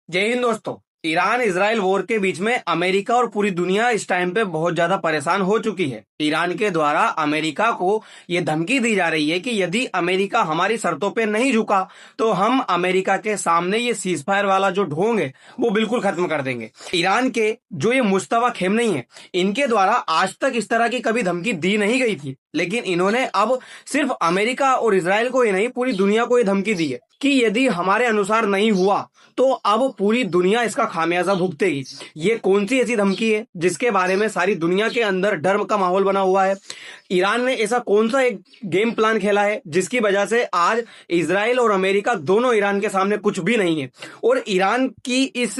जय हिंद दोस्तों। Iran Israel war के बीच में अमेरिका और पूरी दुनिया इस टाइम पे बहुत ज्यादा परेशान हो चुकी है। ईरान के द्वारा अमेरिका को ये धमकी दी जा रही है कि यदि अमेरिका हमारी शर्तों पे नहीं झुका तो हम अमेरिका के सामने ये सीज फायर वाला जो ढोंग है वो बिल्कुल खत्म कर देंगे। ईरान के जो ये मुश्तबा खेमनेई है, इनके द्वारा आज तक इस तरह की कभी धमकी दी नहीं गई थी, लेकिन इन्होंने अब सिर्फ अमेरिका और इजराइल को ही नहीं पूरी दुनिया को ये धमकी दी है कि यदि हमारे अनुसार नहीं हुआ तो अब पूरी दुनिया इसका खामियाजा भुगतेगी। ये कौन सी ऐसी धमकी है जिसके बारे में सारी दुनिया के अंदर डर का माहौल बना हुआ है? ईरान ने ऐसा कौन सा एक गेम प्लान खेला है जिसकी वजह से आज इजराइल और अमेरिका दोनों ईरान के सामने कुछ भी नहीं है? और ईरान की इस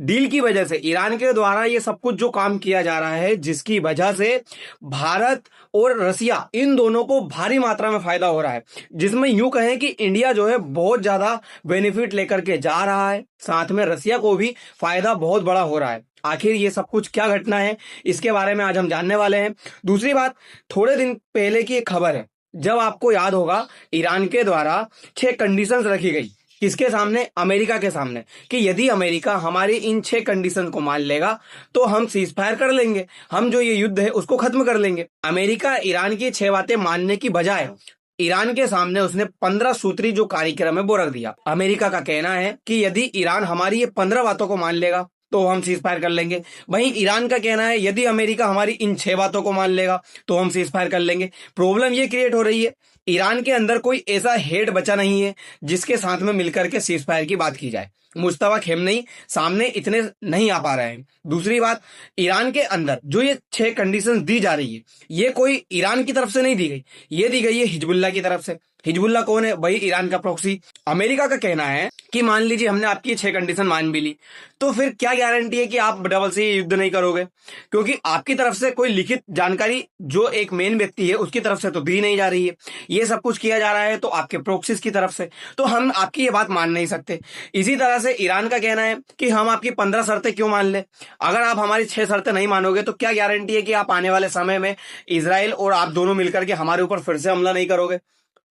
डील की वजह से, ईरान के द्वारा ये सब कुछ जो काम किया जा रहा है, जिसकी वजह से भारत और रसिया इन दोनों को भारी मात्रा में फायदा हो रहा है, जिसमें यूं कहें कि इंडिया जो है बहुत ज्यादा बेनिफिट लेकर के जा रहा है, साथ में रसिया को भी फायदा बहुत बड़ा हो रहा है। आखिर ये सब कुछ क्या घटना है, इसके बारे में आज हम जानने वाले हैं। दूसरी बात, थोड़े दिन पहले की एक खबर है, जब आपको याद होगा ईरान के द्वारा 6 कंडीशंस रखी गई। किसके सामने? अमेरिका के सामने, कि यदि अमेरिका हमारी इन 6 कंडीशन को मान लेगा तो हम सीज फायर कर लेंगे, हम जो ये युद्ध है उसको खत्म कर लेंगे। अमेरिका ईरान की 6 बातें मानने की बजाय ईरान के सामने उसने 15 सूत्री जो कार्यक्रम है वो रख दिया। अमेरिका का कहना है कि यदि ईरान हमारी ये 15 बातों को मान लेगा तो हम सीज फायर कर लेंगे। वहीं ईरान का कहना है यदि अमेरिका हमारी इन 6 बातों को मान लेगा तो हम सीज फायर कर लेंगे। प्रॉब्लम ये क्रिएट हो रही है, ईरान के अंदर कोई ऐसा हेड बचा नहीं है जिसके साथ में मिलकर के सीज फायर की बात की जाए। मुश्तबा खेमनेई सामने इतने नहीं आ पा रहे हैं। दूसरी बात, ईरान के अंदर जो ये 6 कंडीशन दी जा रही है, ये कोई ईरान की तरफ से नहीं दी गई, ये दी गई है हिजबुल्लाह की तरफ से। हिजबुल्लाह कौन है? वही ईरान का प्रॉक्सी। अमेरिका का कहना है कि मान लीजिए हमने आपकी 6 कंडीशन मान भी ली, तो फिर क्या गारंटी है कि आप डबल से युद्ध नहीं करोगे? क्योंकि आपकी तरफ से कोई लिखित जानकारी जो एक मेन व्यक्ति है उसकी तरफ से तो दी नहीं जा रही है। ये सब कुछ किया जा रहा है तो आपके प्रॉक्सीज की तरफ से, तो हम आपकी ये बात मान नहीं सकते। इसी तरह से ईरान का कहना है कि हम आपकी 15 शर्तें क्यों मान ले? अगर आप हमारी 6 शर्तें नहीं मानोगे तो क्या गारंटी है कि आप आने वाले समय में इजराइल और आप दोनों मिलकर के हमारे ऊपर फिर से हमला नहीं करोगे?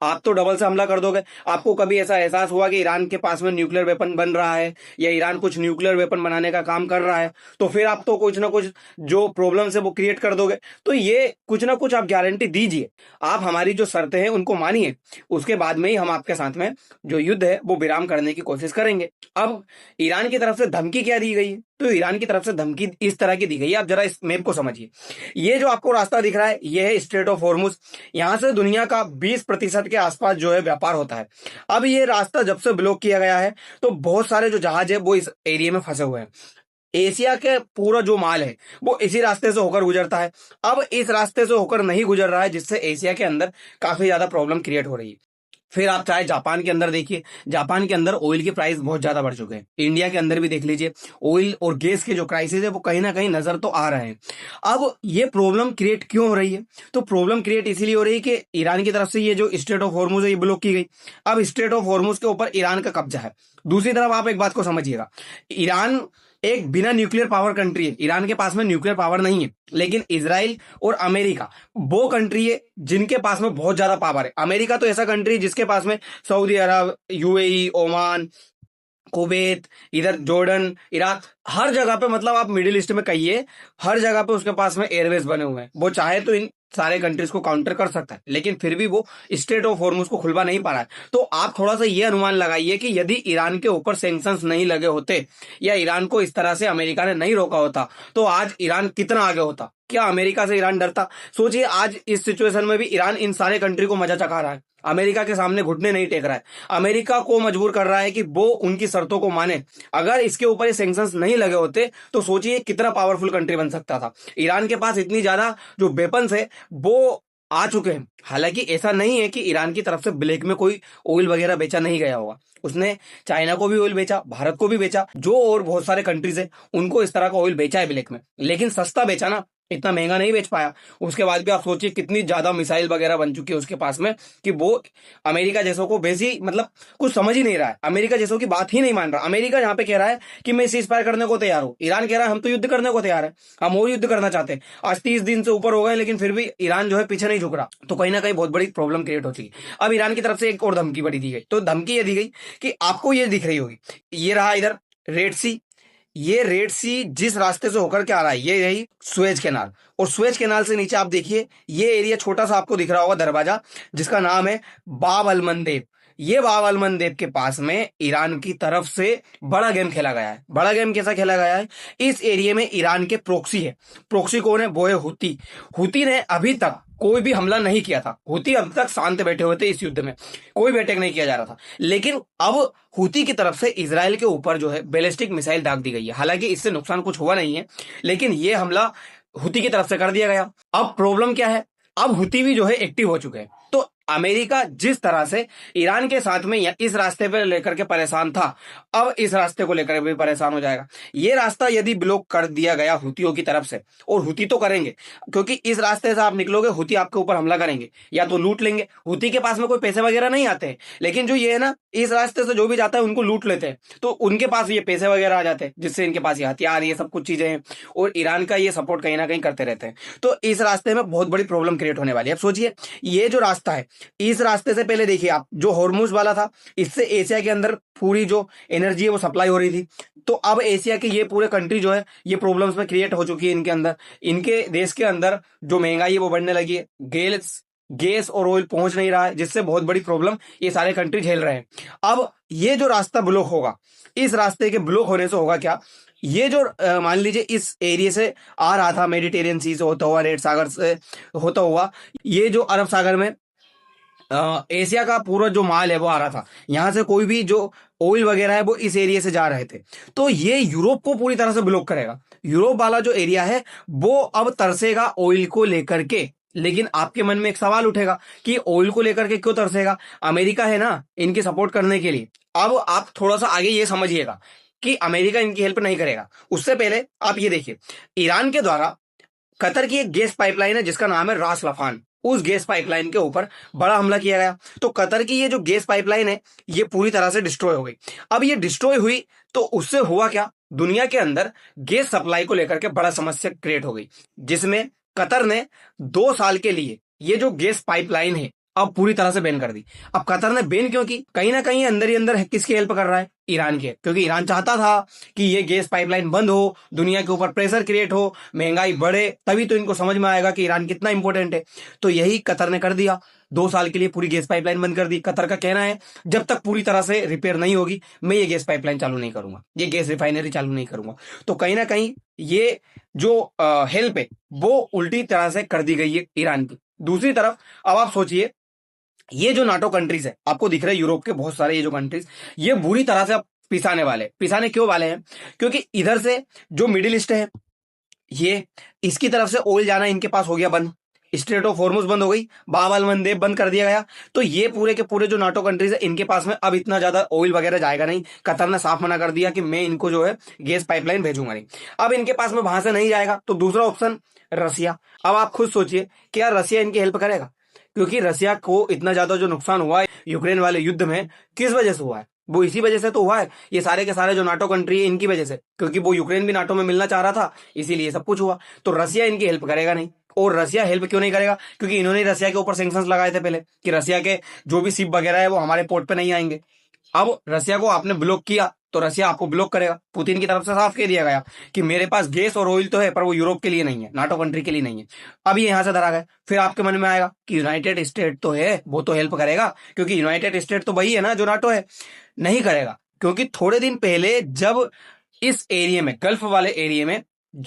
आप तो डबल से हमला कर दोगे। आपको कभी ऐसा एहसास हुआ कि ईरान के पास में न्यूक्लियर वेपन बन रहा है या ईरान कुछ न्यूक्लियर वेपन बनाने का काम कर रहा है, तो फिर आप तो कुछ ना कुछ जो प्रॉब्लम्स है वो क्रिएट कर दोगे। तो ये कुछ ना कुछ आप गारंटी दीजिए, आप हमारी जो शर्तें हैं उनको मानिए, उसके बाद में ही हम आपके साथ में जो युद्ध है वो विराम करने की कोशिश करेंगे। अब ईरान की तरफ से धमकी क्या दी गई है? तो ईरान की तरफ से धमकी इस तरह की दी गई है, आप जरा इस मैप को समझिए। ये जो आपको रास्ता दिख रहा है ये है स्ट्रेट ऑफ हॉर्मुज। यहां से दुनिया का 20% के आसपास जो है व्यापार होता है। अब ये रास्ता जब से ब्लॉक किया गया है तो बहुत सारे जो जहाज है वो इस एरिया में फंसे हुए हैं। एशिया के पूरा जो माल है वो इसी रास्ते से होकर गुजरता है। अब इस रास्ते से होकर नहीं गुजर रहा है, जिससे एशिया के अंदर काफी ज्यादा प्रॉब्लम क्रिएट हो रही है। फिर आप चाहे जापान के अंदर देखिए, जापान के अंदर ऑयल की प्राइस बहुत ज्यादा बढ़ चुके हैं। इंडिया के अंदर भी देख लीजिए, ऑयल और गैस के जो क्राइसिस है वो कहीं ना कहीं नजर तो आ रहे हैं। अब ये प्रॉब्लम क्रिएट क्यों हो रही है? तो प्रॉब्लम क्रिएट इसीलिए हो रही है कि ईरान की तरफ से ये जो स्ट्रेट ऑफ हॉर्मुज है ये ब्लॉक की गई। अब स्ट्रेट ऑफ हॉर्मुज के ऊपर ईरान का कब्जा है। दूसरी तरफ आप एक बात को समझिएगा, ईरान एक बिना न्यूक्लियर पावर कंट्री है, ईरान के पास में न्यूक्लियर पावर नहीं है, लेकिन इजराइल और अमेरिका वो कंट्री है जिनके पास में बहुत ज्यादा पावर है। अमेरिका तो ऐसा कंट्री है जिसके पास में सऊदी अरब, यूएई, ओमान, कुवैत, इधर जॉर्डन, इराक, हर जगह पे, मतलब आप मिडिल ईस्ट में कहिए, हर जगह पे उसके पास में एयरवेज बने हुए हैं। वो चाहे तो इन सारे कंट्रीज को काउंटर कर सकता है, लेकिन फिर भी वो स्ट्रेट ऑफ हॉर्मुज को खुलवा नहीं पा रहा है। तो आप थोड़ा सा ये अनुमान लगाइए कि यदि ईरान के ऊपर सैंक्शंस नहीं लगे होते या ईरान को इस तरह से अमेरिका ने नहीं रोका होता तो आज ईरान कितना आगे होता। क्या अमेरिका से ईरान डरता? सोचिए, आज इस सिचुएशन में भी ईरान इन सारे कंट्री को मजा चखा रहा है, अमेरिका के सामने घुटने नहीं टेक रहा है, अमेरिका को मजबूर कर रहा है कि वो उनकी शर्तों को माने। अगर इसके ऊपर ये सैंक्शंस नहीं लगे होते तो सोचिए कितना पावरफुल कंट्री बन सकता था। ईरान के पास इतनी ज्यादा जो वेपन्स है वो आ चुके हैं। हालांकि ऐसा नहीं है कि ईरान की तरफ से ब्लैक में कोई ऑयल वगैरह बेचा नहीं गया होगा, उसने चाइना को भी ऑयल बेचा, भारत को भी बेचा, जो और बहुत सारे कंट्रीज है उनको इस तरह का ऑयल बेचा है ब्लैक में, लेकिन सस्ता बेचा ना, इतना महंगा नहीं बेच पाया। उसके बाद भी आप सोचिए कितनी ज्यादा मिसाइल वगैरह बन चुकी है उसके पास में कि वो अमेरिका जैसों को बेसी, मतलब कुछ समझ ही नहीं रहा है, अमेरिका जैसों की बात ही नहीं मान रहा। अमेरिका यहाँ पे कह रहा है कि मैं सीज फायर करने को तैयार हूँ, ईरान कह रहा है हम तो युद्ध करने को तैयार है, हम और युद्ध करना चाहते हैं। आज 30 दिन से ऊपर हो गए लेकिन फिर भी ईरान जो है पीछे नहीं झुक रहा, तो कहीं ना कहीं बहुत बड़ी प्रॉब्लम क्रिएट हो चुकी। अब ईरान की तरफ से एक और धमकी बड़ी दी गई, तो धमकी ये दी गई कि आपको ये दिख रही होगी, ये रहा इधर रेड सी, ये रेड सी जिस रास्ते से होकर के आ रहा है ये रही सुएज कैनाल, और सुएज कैनाल से नीचे आप देखिए ये एरिया छोटा सा आपको दिख रहा होगा दरवाजा, जिसका नाम है बाब अल मंदेब। ये बाब अल मंदेब के पास में ईरान की तरफ से बड़ा गेम खेला गया है। बड़ा गेम कैसा खेला गया है? इस एरिया में ईरान के प्रोक्सी है। प्रोक्सी कौन है? वो है हुती। हुती ने अभी तक कोई भी हमला नहीं किया था। हुती अब तक शांत बैठे हुए थे, इस युद्ध में कोई भी अटैक नहीं किया जा रहा था। लेकिन अब हुती की तरफ से इजराइल के ऊपर जो है बैलिस्टिक मिसाइल दाग दी गई है। हालांकि इससे नुकसान कुछ हुआ नहीं है, लेकिन ये हमला हुती की तरफ से कर दिया गया। अब प्रॉब्लम क्या है? अब हुती भी जो है एक्टिव हो चुके हैं। तो अमेरिका जिस तरह से ईरान के साथ में या इस रास्ते पर लेकर के परेशान था, अब इस रास्ते को लेकर भी परेशान हो जाएगा। ये रास्ता यदि ब्लॉक कर दिया गया हुतियों की तरफ से, और हुती तो करेंगे क्योंकि इस रास्ते से आप निकलोगे हुती आपके ऊपर हमला करेंगे या तो लूट लेंगे। हुती के पास में कोई पैसे वगैरह नहीं आते हैं, लेकिन जो ये है ना, इस रास्ते से जो भी जाता है उनको लूट लेते हैं, तो उनके पास ये पैसे वगैरह आ जाते हैं, जिससे इनके पास ये हथियार ये सब कुछ चीजें हैं, और ईरान का ये सपोर्ट कहीं ना कहीं करते रहते हैं। तो इस रास्ते में बहुत बड़ी प्रॉब्लम क्रिएट होने वाली है। अब सोचिए, ये जो रास्ता है, इस रास्ते से पहले देखिए आप, जो हॉर्मुज वाला था, इससे एशिया के अंदर पूरी जो एनर्जी है वो सप्लाई हो रही थी। तो अब एशिया के ये पूरे कंट्री जो है ये प्रॉब्लम्स में क्रिएट हो चुकी है इनके अंदर। इनके देश के अंदर जो महंगाई है वो बढ़ने लगी है, गैस और ऑयल पहुंच नहीं रहा है, जिससे बहुत बड़ी प्रॉब्लम ये सारे कंट्री झेल रहे हैं। अब ये जो रास्ता ब्लॉक होगा, इस रास्ते के ब्लॉक होने से होगा क्या? ये जो मान लीजिए इस एरिया से आ रहा था, मेडिटेरियन सी से होता हुआ, रेड सागर से होता हुआ, ये जो अरब सागर में एशिया का पूरा जो माल है वो आ रहा था, यहां से कोई भी जो ऑयल वगैरह है वो इस एरिया से जा रहे थे, तो ये यूरोप को पूरी तरह से ब्लॉक करेगा। यूरोप वाला जो एरिया है वो अब तरसेगा ऑयल को लेकर के। लेकिन आपके मन में एक सवाल उठेगा कि ऑयल को लेकर के क्यों तरसेगा? अमेरिका है ना इनकी सपोर्ट करने के लिए। अब आप थोड़ा सा आगे ये समझिएगा कि अमेरिका इनकी हेल्प नहीं करेगा। उससे पहले आप ये देखिए, ईरान के द्वारा कतर की एक गैस पाइपलाइन है जिसका नाम है रास लफान, उस गैस पाइपलाइन के ऊपर बड़ा हमला किया गया। तो कतर की ये जो गैस पाइपलाइन है ये पूरी तरह से डिस्ट्रॉय हो गई। अब ये डिस्ट्रॉय हुई तो उससे हुआ क्या? दुनिया के अंदर गैस सप्लाई को लेकर के बड़ा समस्या क्रिएट हो गई, जिसमें कतर ने 2 साल के लिए ये जो गैस पाइपलाइन है अब पूरी तरह से बैन कर दी। अब कतर ने बैन क्यों की? कहीं ना कहीं अंदर ही अंदर किसकी हेल्प कर रहा है? ईरान के, क्योंकि ईरान चाहता था कि ये गैस पाइपलाइन बंद हो, दुनिया के ऊपर प्रेशर क्रिएट हो, महंगाई बढ़े, तभी तो इनको समझ में आएगा कि ईरान कितना इंपॉर्टेंट है। तो यही कतर ने कर दिया, 2 साल के लिए पूरी गैस पाइपलाइन बंद कर दी। कतर का कहना है जब तक पूरी तरह से रिपेयर नहीं होगी मैं ये गैस पाइपलाइन चालू नहीं करूंगा, ये गैस रिफाइनरी चालू नहीं करूंगा। तो कहीं ना कहीं ये जो हेल्प है वो उल्टी तरह से कर दी गई है ईरान की। दूसरी तरफ अब आप सोचिए, ये जो नाटो कंट्रीज है आपको दिख रहे हैं, यूरोप के बहुत सारे ये जो कंट्रीज, ये बुरी तरह से अब पिसाने क्यों वाले हैं? क्योंकि इधर से जो मिडिल ईस्ट है, ये इसकी तरफ से ऑयल जाना इनके पास हो गया बंद, स्ट्रेट ऑफ हॉर्मुज बंद हो गई, बाब अल मंदेब बंद कर दिया गया। तो ये पूरे के पूरे जो नाटो कंट्रीज है इनके पास में अब इतना ज्यादा ऑयल वगैरह जाएगा नहीं। कतर ने साफ मना कर दिया कि मैं इनको जो है गैस पाइपलाइन भेजूंगा नहीं। अब इनके पास में वहां से नहीं जाएगा, तो दूसरा ऑप्शन रसिया। अब आप खुद सोचिए, क्या रसिया इनकी हेल्प करेगा? क्योंकि रसिया को इतना ज्यादा जो नुकसान हुआ है यूक्रेन वाले युद्ध में, किस वजह से हुआ है? वो इसी वजह से तो हुआ है, ये सारे के सारे जो नाटो कंट्री है इनकी वजह से, क्योंकि वो यूक्रेन भी नाटो में मिलना चाह रहा था, इसीलिए सब कुछ हुआ। तो रसिया इनकी हेल्प करेगा नहीं। और रसिया हेल्प क्यों नहीं करेगा? क्योंकि इन्होंने रसिया के ऊपर सैंक्शंस लगाए थे पहले कि रसिया के जो भी शिप वगैरह है वो हमारे पोर्ट पे नहीं आएंगे। अब रसिया को आपने ब्लॉक किया तो रसिया आपको ब्लॉक करेगा। पुतिन की तरफ से साफ कह दिया गया कि मेरे पास गैस और ऑयल तो है पर वो यूरोप के लिए नहीं है, नाटो कंट्री के लिए नहीं है। अब ये यहां से धरा गए। फिर आपके मन में आएगा कि यूनाइटेड स्टेट तो है, वो तो हेल्प करेगा, क्योंकि यूनाइटेड स्टेट तो वही है ना जो नाटो है। नहीं करेगा, क्योंकि थोड़े दिन पहले जब इस एरिया में, गल्फ वाले एरिया में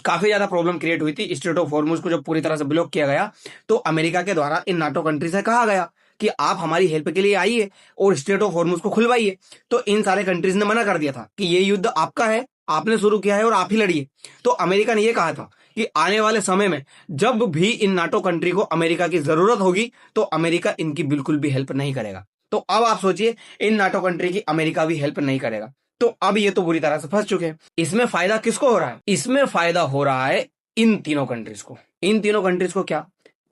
काफी ज्यादा प्रॉब्लम क्रिएट हुई थी, स्ट्रेट ऑफ हॉर्मुज को जब पूरी तरह से ब्लॉक किया गया, तो अमेरिका के द्वारा इन नाटो कंट्री से कहा गया कि आप हमारी हेल्प के लिए आइए और स्ट्रेट ऑफ हॉर्मुज को खुलवाइए। तो इन सारे कंट्रीज ने मना कर दिया था कि ये युद्ध आपका है, आपने शुरू किया है और आप ही लड़िए। तो अमेरिका ने यह कहा था कि आने वाले समय में जब भी इन नाटो कंट्री को अमेरिका की जरूरत होगी तो अमेरिका इनकी बिल्कुल भी हेल्प नहीं करेगा। तो अब आप सोचिए, इन नाटो कंट्री की अमेरिका भी हेल्प नहीं करेगा। तो अब ये तो बुरी तरह से फंस चुके हैं। इसमें फायदा किसको हो रहा है? इसमें फायदा हो रहा है इन तीनों कंट्रीज को। इन तीनों कंट्रीज को क्या?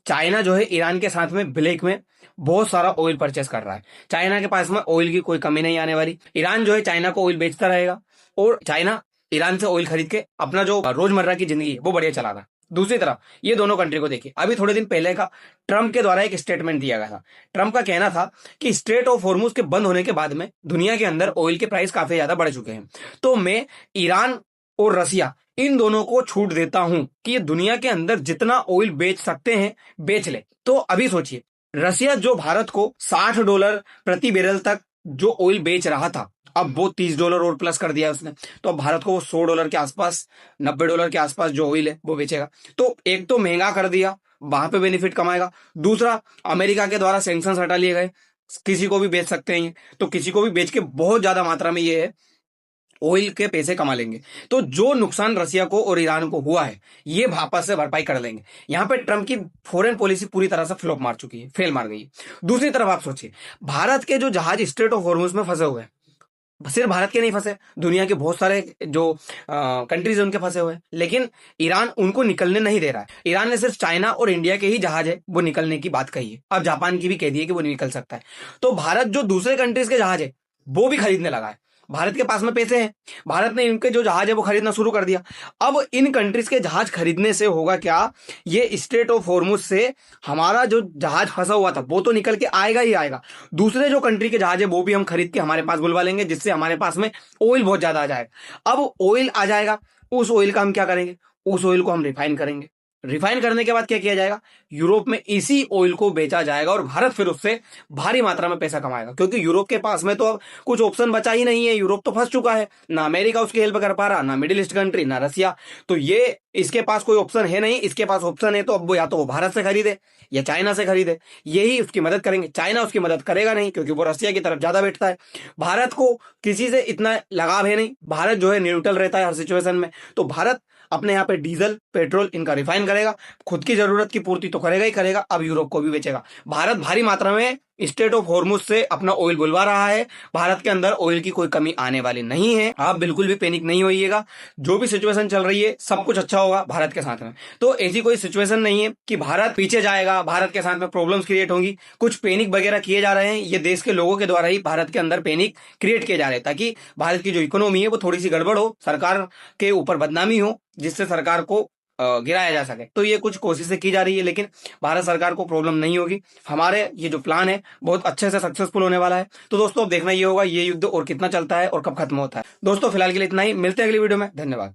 चाइना जो है ईरान के साथ में ब्लैक में बहुत सारा ऑयल परचेस कर रहा है। चाइना के पास में ऑयल की कोई कमी नहीं आने वाली। ईरान जो है चाइना को ऑयल बेचता रहेगा और चाइना ईरान से ऑयल खरीद के अपना जो रोजमर्रा की जिंदगी है वो बढ़िया चलाता। दूसरी तरफ ये दोनों कंट्री को देखिए, अभी थोड़े दिन पहले का ट्रंप के द्वारा एक स्टेटमेंट दिया गया था। ट्रंप का कहना था कि स्ट्रेट ऑफ हॉर्मुज के बंद होने के बाद में दुनिया के अंदर ऑयल के प्राइस काफी ज्यादा बढ़ चुके हैं, तो मैं ईरान और रसिया इन दोनों को छूट देता हूं कि ये दुनिया के अंदर जितना ऑयल बेच सकते हैं बेच ले। तो अभी सोचिए, रसिया जो भारत को $60 प्रति बैरल तक जो ऑयल बेच रहा था, अब वो $30 और प्लस कर दिया उसने, तो अब भारत को वो $100 के आसपास, $90 के आसपास जो ऑयल है वो बेचेगा। तो एक तो महंगा कर दिया, वहां पे बेनिफिट कमाएगा। दूसरा, अमेरिका के द्वारा सैंक्शंस हटा लिए गए, किसी को भी बेच सकते हैं ये, तो किसी को भी बेच के बहुत ज्यादा मात्रा में ये है ऑयल के पैसे कमा लेंगे। तो जो नुकसान रसिया को और ईरान को हुआ है ये वापस से भरपाई कर लेंगे। यहां पे ट्रंप की फॉरेन पॉलिसी पूरी तरह से फ्लॉप मार चुकी है, फेल मार गई है। दूसरी तरफ आप सोचिए, भारत के जो जहाज स्ट्रेट ऑफ हॉर्मुज में फंसे हुए हैं, सिर्फ भारत के नहीं फंसे, दुनिया के बहुत सारे जो कंट्रीज उनके फंसे हुए हैं, लेकिन ईरान उनको निकलने नहीं दे रहा है। ईरान ने सिर्फ चाइना और इंडिया के ही जहाज है वो निकलने की बात कही है, अब जापान की भी कह दी है कि वो निकल सकता है। तो भारत जो दूसरे कंट्रीज के जहाज है वो भी खरीदने लगा है, भारत के पास में पैसे हैं, भारत ने इनके जो जहाज है वो खरीदना शुरू कर दिया। अब इन कंट्रीज के जहाज खरीदने से होगा क्या, ये स्ट्रेट ऑफ हॉर्मुज से हमारा जो जहाज फंसा हुआ था वो तो निकल के आएगा ही आएगा, दूसरे जो कंट्री के जहाज है वो भी हम खरीद के हमारे पास बुलवा लेंगे, जिससे हमारे पास में ऑयल बहुत ज्यादा आ जाएगा। अब ऑयल आ जाएगा, उस ऑयल का हम क्या करेंगे, उस ऑयल को हम रिफाइन करेंगे। रिफाइन करने के बाद क्या किया जाएगा, यूरोप में इसी ऑयल को बेचा जाएगा और भारत फिर उससे भारी मात्रा में पैसा कमाएगा, क्योंकि यूरोप के पास में तो अब कुछ ऑप्शन बचा ही नहीं है। यूरोप तो फंस चुका है, ना अमेरिका उसकी हेल्प कर पा रहा, ना मिडिल ईस्ट कंट्री, ना रसिया। तो ये इसके पास कोई ऑप्शन है नहीं, इसके पास ऑप्शन है तो अब वो या तो वो भारत से खरीदे या चाइना से खरीदे, यही उसकी मदद करेंगे। चाइना उसकी मदद करेगा नहीं, क्योंकि वो रसिया की तरफ ज्यादा बैठता है। भारत को किसी से इतना लगाव है नहीं, भारत जो है न्यूट्रल रहता है हर सिचुएशन में। तो भारत अपने यहाँ पे डीजल पेट्रोल इनका रिफाइन करेगा, खुद की जरूरत की पूर्ति तो करेगा ही करेगा, अब यूरोप को भी बेचेगा। भारत भारी मात्रा में स्टेट ऑफ हॉर्मुज से अपना ऑयल बुलवा रहा है, भारत के अंदर ऑयल की कोई कमी आने वाली नहीं है। आप बिल्कुल भी पैनिक नहीं होइएगा, जो भी सिचुएशन चल रही है सब कुछ अच्छा होगा भारत के साथ में। तो ऐसी कोई सिचुएशन नहीं है कि भारत पीछे जाएगा, भारत के साथ में प्रॉब्लम्स क्रिएट होंगी। कुछ पैनिक वगैरह किए जा रहे हैं, ये देश के लोगों के द्वारा ही भारत के अंदर पैनिक क्रिएट किए जा रहे हैं, ताकि भारत की जो इकोनॉमी है वो थोड़ी सी गड़बड़ हो, सरकार के ऊपर बदनामी हो, जिससे सरकार को गिराया जा सके। तो ये कुछ कोशिशें की जा रही है, लेकिन भारत सरकार को प्रॉब्लम नहीं होगी। हमारे ये जो प्लान है बहुत अच्छे से सक्सेसफुल होने वाला है। तो दोस्तों अब देखना ये होगा ये युद्ध और कितना चलता है और कब खत्म होता है। दोस्तों फिलहाल के लिए इतना ही, मिलते हैं अगली वीडियो में, धन्यवाद।